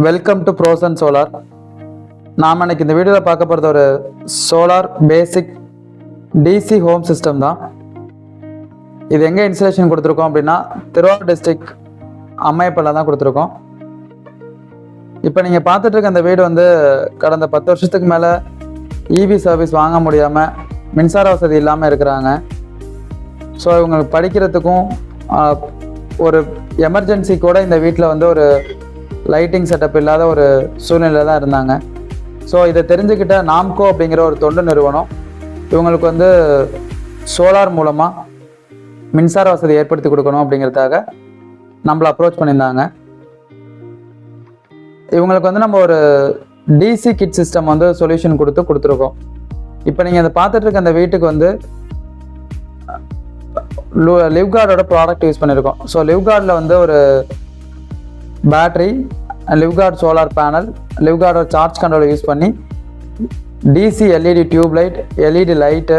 Welcome to frozen solar. நாம் இன்னைக்கு இந்த வீடியோவில் பார்க்க போகிறது ஒரு சோலார் பேசிக் டிசி ஹோம் சிஸ்டம் தான். இது எங்கே இன்ஸ்டலேஷன் கொடுத்துருக்கோம் அப்படின்னா திருவாரூர் டிஸ்ட்ரிக்ட் அம்மையப்பல்ல தான் கொடுத்துருக்கோம். இப்போ நீங்கள் பார்த்துட்டு இருக்க அந்த வீடு வந்து கடந்த 10 வருஷத்துக்கு மேலே இவி சர்வீஸ் வாங்க முடியாமல் மின்சார வசதி இல்லாமல் இருக்கிறாங்க. ஸோ இவங்களுக்கு படிக்கிறதுக்கும் ஒரு எமர்ஜென்சி கூட இந்த வீட்டில் வந்து ஒரு லைட்டிங் செட்டப் இல்லாத ஒரு சூழ்நிலையில் தான் இருந்தாங்க. ஸோ இதை தெரிஞ்சுக்கிட்ட நாம்கோ அப்படிங்கிற ஒரு தொண்டு நிறுவனம் இவங்களுக்கு வந்து சோலார் மூலமாக மின்சார வசதி ஏற்படுத்தி கொடுக்கணும் அப்படிங்கிறதுக்காக நம்மளை அப்ரோச் பண்ணியிருந்தாங்க. இவங்களுக்கு வந்து நம்ம ஒரு டிசி கிட் சிஸ்டம் வந்து சொல்யூஷன் கொடுத்துருக்கோம். இப்போ நீங்கள் அதை பார்த்துட்டு இருக்க அந்த வீட்டுக்கு வந்து லிவ்கார்டோட ப்ராடக்ட் யூஸ் பண்ணியிருக்கோம். ஸோ லிவ்கார்டில் வந்து ஒரு பேட்ரி, லிவ்கார்ட் சோலார் பேனல், லிவ்கார்டோட சார்ஜ் கண்ட்ரோலை யூஸ் பண்ணி DC LED tube light, LED light,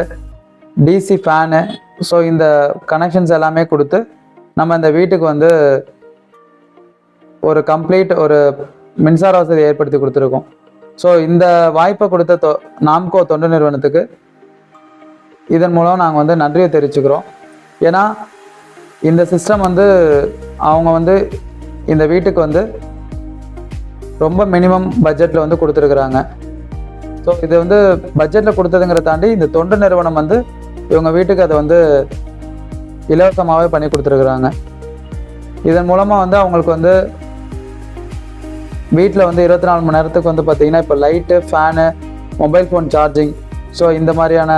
DC fan, so இந்த கனெக்ஷன்ஸ் எல்லாமே கொடுத்து நம்ம இந்த வீட்டுக்கு வந்து ஒரு கம்ப்ளீட் ஒரு மின்சார வசதி ஏற்படுத்தி கொடுத்துருக்கோம். ஸோ இந்த வாய்ப்பை கொடுத்த நாம்கோ தொண்டு நிறுவனத்துக்கு இதன் மூலம் நாங்கள் வந்து நன்றியை தெரிவிச்சுக்கிறோம். ஏன்னா இந்த சிஸ்டம் வந்து அவங்க வந்து இந்த வீட்டுக்கு வந்து ரொம்ப மினிமம் பட்ஜெட்டில் வந்து கொடுத்துருக்குறாங்க. ஸோ இது வந்து பட்ஜெட்டில் கொடுத்ததுங்கிற தாண்டி இந்த தொண்டு நிறுவனம் வந்து இவங்க வீட்டுக்கு அதை வந்து இலவசமாகவே பண்ணி கொடுத்துருக்குறாங்க. இதன் மூலமாக வந்து அவங்களுக்கு வந்து வீட்டில் வந்து 24 மணி நேரத்துக்கு வந்து பார்த்திங்கன்னா இப்போ light, fan, mobile phone charging, so இந்த மாதிரியான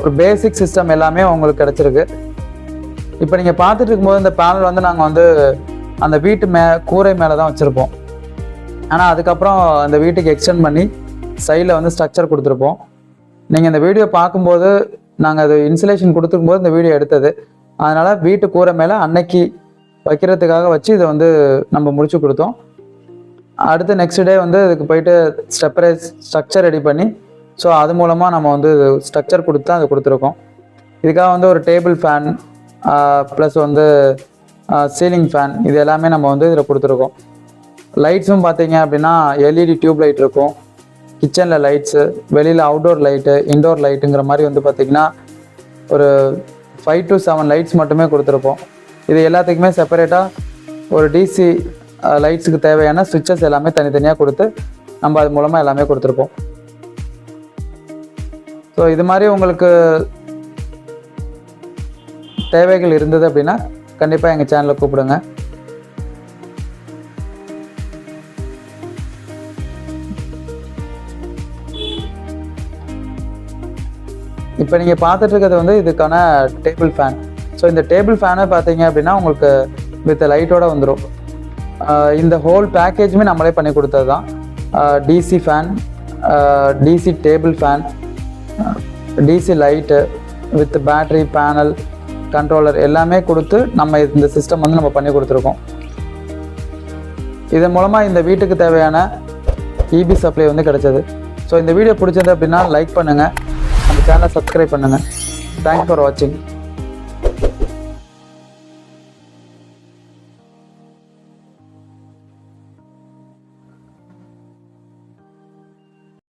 ஒரு பேசிக் சிஸ்டம் எல்லாமே அவங்களுக்கு கிடச்சிருக்கு. இப்போ நீங்கள் பார்த்துட்டு இருக்கும்போது இந்த பேனல் வந்து நாங்கள் வந்து அந்த வீட்டு கூரை மேலே தான் வச்சுருப்போம். ஆனால் அதுக்கப்புறம் அந்த வீட்டுக்கு எக்ஸ்டெண்ட் பண்ணி சைடில் வந்து ஸ்ட்ரக்சர் கொடுத்துருப்போம். நீங்கள் இந்த வீடியோ பார்க்கும்போது நாங்கள் அது இன்சுலேஷன் கொடுத்துருக்கும்போது இந்த வீடியோ எடுத்தது. அதனால் வீட்டு கூரை மேலே அன்னைக்கு வைக்கிறதுக்காக வச்சு இதை வந்து நம்ம முடிச்சு கொடுத்தோம். அடுத்து நெக்ஸ்ட் டே வந்து இதுக்கு போயிட்டு ஸ்ட்ரக்சர் ரெடி பண்ணி ஸோ அது மூலமாக நம்ம வந்து ஸ்ட்ரக்சர் கொடுத்து தான் அதை கொடுத்துருக்கோம். இதுக்காக வந்து ஒரு டேபிள் ஃபேன் ப்ளஸ் வந்து சீலிங் ஃபேன் இது எல்லாமே நம்ம வந்து இதில் கொடுத்துருக்கோம். லைட்ஸும் பார்த்தீங்க அப்படின்னா எல்இடி டியூப் லைட் இருக்கும், கிச்சனில் லைட்ஸு, வெளியில் அவுட்டோர் லைட்டு, இன்டோர் லைட்டுங்கிற மாதிரி வந்து பார்த்திங்கன்னா ஒரு 5 to 7 லைட்ஸ் மட்டுமே கொடுத்துருப்போம். இது எல்லாத்துக்குமே செப்பரேட்டாக ஒரு டிசி லைட்ஸுக்கு தேவையான ஸ்விட்சஸ் எல்லாமே தனித்தனியாக கொடுத்து நம்ம அது மூலமாக எல்லாமே கொடுத்துருப்போம். ஸோ இது மாதிரி உங்களுக்கு தேவைகள் இருந்தது அப்படின்னா கண்டிப்பாக எங்கள் சேனலை கூப்பிடுங்க. இப்போ நீங்கள் பார்த்துட்டு இருக்கிறது வந்து இதுக்கான டேபிள் ஃபேன். ஸோ இந்த டேபிள் ஃபேனை பார்த்தீங்க அப்படின்னா உங்களுக்கு வித் லைட்டோட வந்துடும். இந்த ஹோல் பேக்கேஜுமே நம்மளே பண்ணி கொடுத்தது தான். DC fan, DC table fan, DC light with battery, panel, controller எல்லாமே கொடுத்து நம்ம இந்த சிஸ்டம் வந்து நம்ம பண்ணி கொடுத்துருக்கோம். இதன் மூலமாக இந்த வீட்டுக்கு தேவையான இபி சப்ளை வந்து கிடைச்சது. ஸோ இந்த வீடியோ பிடிச்சது அப்படின்னா லைக் பண்ணுங்கள், நம்ம சேனலை சப்ஸ்கிரைப் பண்ணுங்கள். தேங்க்ஸ் ஃபார் வாட்சிங்.